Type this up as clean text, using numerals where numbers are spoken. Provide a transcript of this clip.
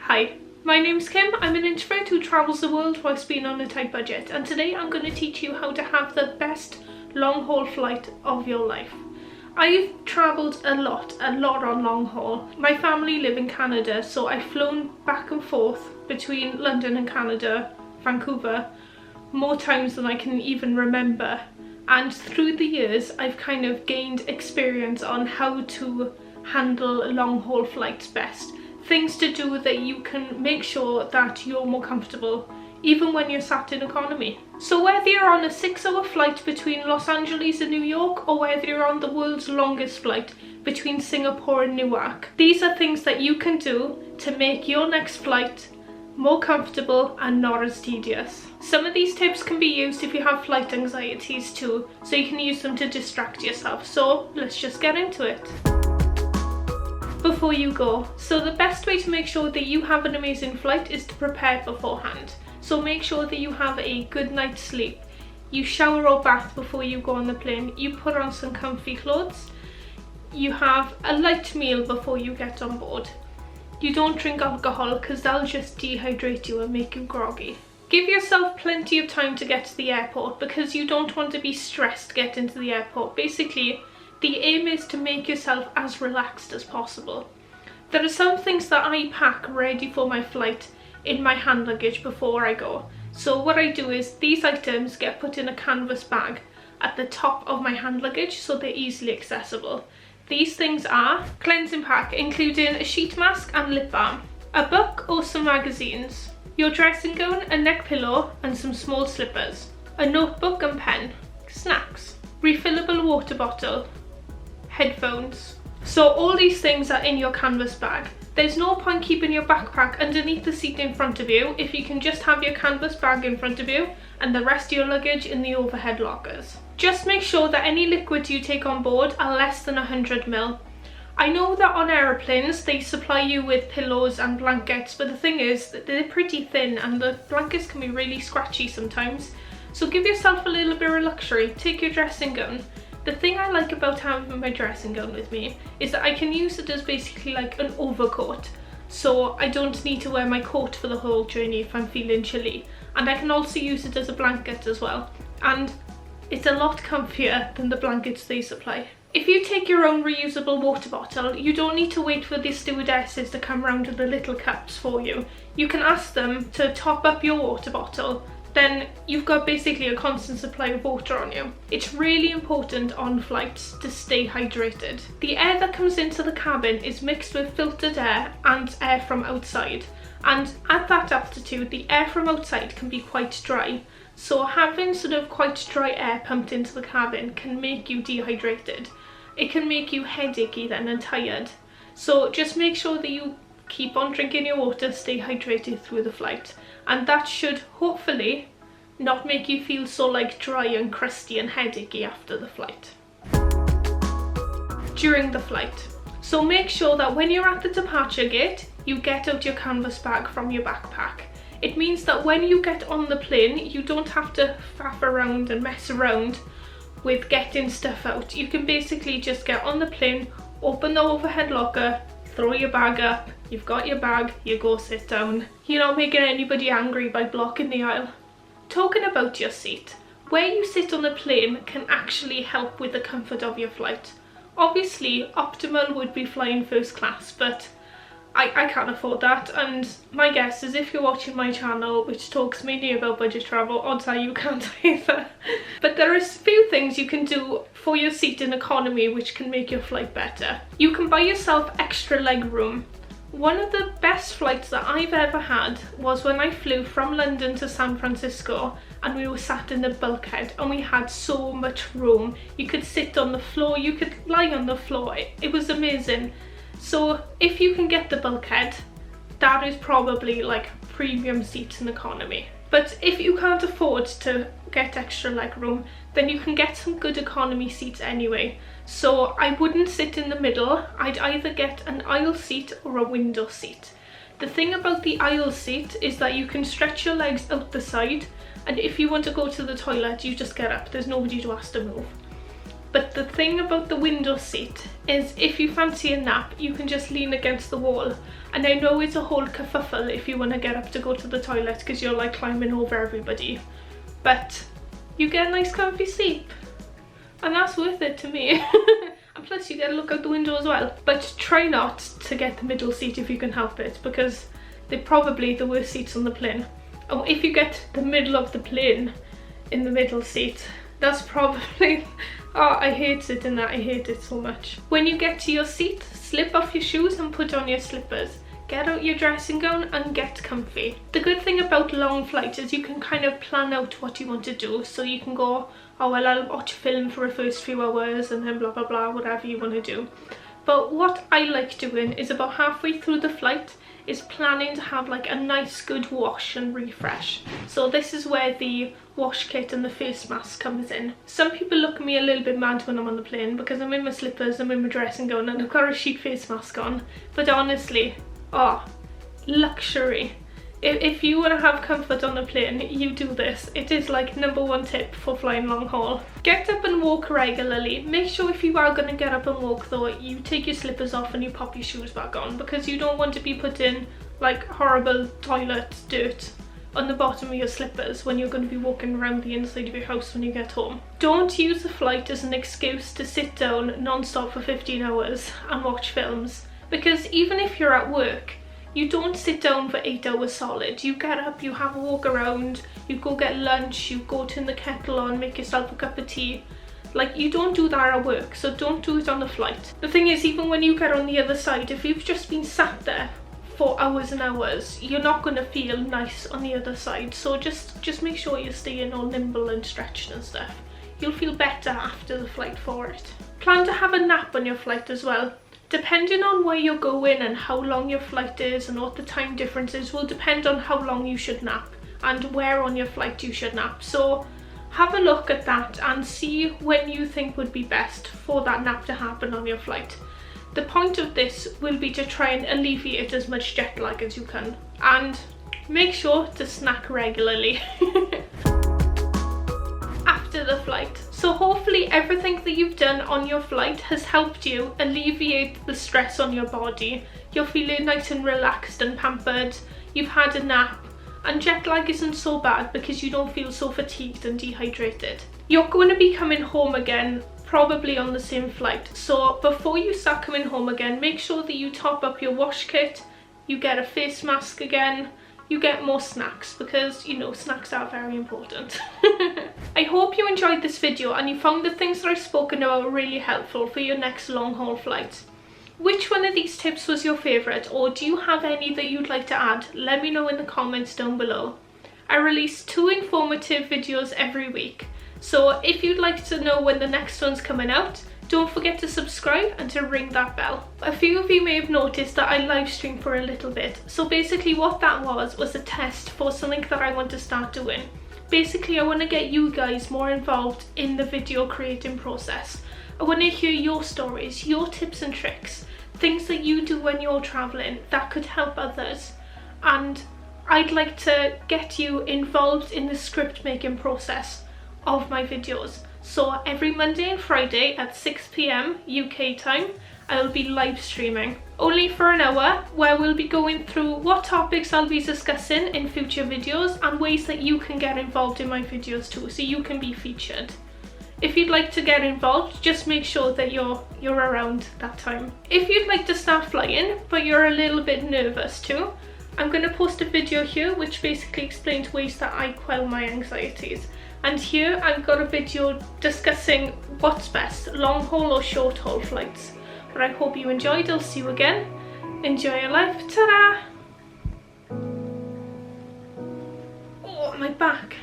Hi, my name's Kim. I'm an introvert who travels the world whilst being on a tight budget, and today I'm going to teach you how to have the best long haul flight of your life. I've travelled a lot on long haul. My family live in Canada, so I've flown back and forth between London and Canada, Vancouver, more times than I can even remember. And through the years, I've kind of gained experience on how to handle long haul flights best. Things to do that you can make sure that you're more comfortable even when you're sat in economy. So whether you're on a 6-hour flight between Los Angeles and New York, or whether you're on the world's longest flight between Singapore and Newark, these are things that you can do to make your next flight more comfortable and not as tedious. Some of these tips can be used if you have flight anxieties too, so you can use them to distract yourself. So let's just get into it. Before you go, so the best way to make sure that you have an amazing flight is to prepare beforehand. So make sure that you have a good night's sleep. You shower or bath before you go on the plane. You put on some comfy clothes. You have a light meal before you get on board. You don't drink alcohol because that'll just dehydrate you and make you groggy. Give yourself plenty of time to get to the airport because you don't want to be stressed getting to the airport. Basically, the aim is to make yourself as relaxed as possible. There are some things that I pack ready for my flight in my hand luggage before I go. So what I do is these items get put in a canvas bag at the top of my hand luggage so they're easily accessible. These things are cleansing pack including a sheet mask and lip balm, a book or some magazines, your dressing gown, a neck pillow and some small slippers, a notebook and pen, snacks, refillable water bottle, headphones. So all these things are in your canvas bag. There's no point keeping your backpack underneath the seat in front of you if you can just have your canvas bag in front of you and the rest of your luggage in the overhead lockers. Just make sure that any liquids you take on board are less than 100 ml. I know that on aeroplanes they supply you with pillows and blankets, but the thing is that they're pretty thin and the blankets can be really scratchy sometimes. So give yourself a little bit of luxury. Take your dressing gown. The thing I like about having my dressing gown with me is that I can use it as basically like an overcoat. So I don't need to wear my coat for the whole journey if I'm feeling chilly. And I can also use it as a blanket as well. And it's a lot comfier than the blankets they supply. If you take your own reusable water bottle, you don't need to wait for the stewardesses to come round with the little cups for you. You can ask them to top up your water bottle. Then you've got basically a constant supply of water on you. It's really important on flights to stay hydrated. The air that comes into the cabin is mixed with filtered air and air from outside. And at that altitude, the air from outside can be quite dry. So having sort of quite dry air pumped into the cabin can make you dehydrated. It can make you headachy then and tired. So just make sure that you keep on drinking your water, stay hydrated through the flight. And that should hopefully not make you feel so like dry and crusty and headachy after the flight. During the flight. So make sure that when you're at the departure gate, you get out your canvas bag from your backpack. It means that when you get on the plane, you don't have to faff around and mess around with getting stuff out. You can basically just get on the plane, open the overhead locker, throw your bag up, you've got your bag, you go sit down. You're not making anybody angry by blocking the aisle. Talking about your seat, where you sit on the plane can actually help with the comfort of your flight. Obviously, optimal would be flying first class, but I can't afford that, and my guess is if you're watching my channel, which talks mainly about budget travel, odds are you can't either. But there are a few things you can do for your seat in economy which can make your flight better. You can buy yourself extra leg room. One of the best flights that I've ever had was when I flew from London to San Francisco and we were sat in the bulkhead and we had so much room. You could sit on the floor, you could lie on the floor. It was amazing. So if you can get the bulkhead, that is probably like premium seats in economy. But if you can't afford to get extra leg room, then you can get some good economy seats anyway. So I wouldn't sit in the middle. I'd either get an aisle seat or a window seat. The thing about the aisle seat is that you can stretch your legs out the side, and if you want to go to the toilet, you just get up. There's nobody to ask to move. But the thing about the window seat is if you fancy a nap, you can just lean against the wall. And I know it's a whole kerfuffle if you want to get up to go to the toilet because you're like climbing over everybody. But you get a nice comfy sleep. And that's worth it to me. And plus you get to look out the window as well. But try not to get the middle seat if you can help it, because they're probably the worst seats on the plane. And if you get the middle of the plane in the middle seat, that's probably... Oh, I hate sitting there, I hate it so much. When you get to your seat, slip off your shoes and put on your slippers. Get out your dressing gown and get comfy. The good thing about long flights is you can kind of plan out what you want to do. So you can go, oh well, I'll watch a film for the first few hours and then blah blah blah, whatever you want to do. But what I like doing is about halfway through the flight is planning to have like a nice good wash and refresh. So this is where the wash kit and the face mask comes in. Some people look at me a little bit mad when I'm on the plane because I'm in my slippers, I'm in my dressing gown and I've got a sheet face mask on. But honestly, oh, luxury. If you want to have comfort on a plane, you do this. It is like #1 tip for flying long haul. Get up and walk regularly. Make sure if you are going to get up and walk though, you take your slippers off and you pop your shoes back on, because you don't want to be putting like horrible toilet dirt on the bottom of your slippers when you're going to be walking around the inside of your house when you get home. Don't use the flight as an excuse to sit down non-stop for 15 hours and watch films, because even if you're at work, you don't sit down for 8 hours solid. You get up, you have a walk around, you go get lunch, you go turn the kettle on, make yourself a cup of tea. Like, you don't do that at work, so don't do it on the flight. The thing is, even when you get on the other side, if you've just been sat there for hours and hours, you're not going to feel nice on the other side. So just make sure you're staying all nimble and stretched and stuff. You'll feel better after the flight for it. Plan to have a nap on your flight as well. Depending on where you're going and how long your flight is and what the time difference is will depend on how long you should nap and where on your flight you should nap. So have a look at that and see when you think would be best for that nap to happen on your flight. The point of this will be to try and alleviate as much jet lag as you can, and make sure to snack regularly after the flight. So hopefully everything that you've done on your flight has helped you alleviate the stress on your body. You're feeling nice and relaxed and pampered, you've had a nap, and jet lag isn't so bad because you don't feel so fatigued and dehydrated. You're going to be coming home again, probably on the same flight. So before you start coming home again, make sure that you top up your wash kit, you get a face mask again, you get more snacks, because you know snacks are very important. I hope you enjoyed this video and you found the things that I've spoken about really helpful for your next long haul flight. Which one of these tips was your favourite, or do you have any that you'd like to add? Let me know in the comments down below. I release 2 informative videos every week, so if you'd like to know when the next one's coming out, don't forget to subscribe and to ring that bell. A few of you may have noticed that I live streamed for a little bit. So basically what that was a test for something that I want to start doing. Basically I want to get you guys more involved in the video creating process. I want to hear your stories, your tips and tricks, things that you do when you're traveling that could help others. And I'd like to get you involved in the script making process of my videos. So every Monday and Friday at 6 PM UK time, I will be live streaming. Only for an hour, where we'll be going through what topics I'll be discussing in future videos and ways that you can get involved in my videos too, so you can be featured. If you'd like to get involved, just make sure that you're around that time. If you'd like to start flying, but you're a little bit nervous too, I'm going to post a video here which basically explains ways that I quell my anxieties. And here I've got a video discussing what's best, long haul or short haul flights. But I hope you enjoyed. I'll see you again. Enjoy your life. Ta-da! Oh, my back.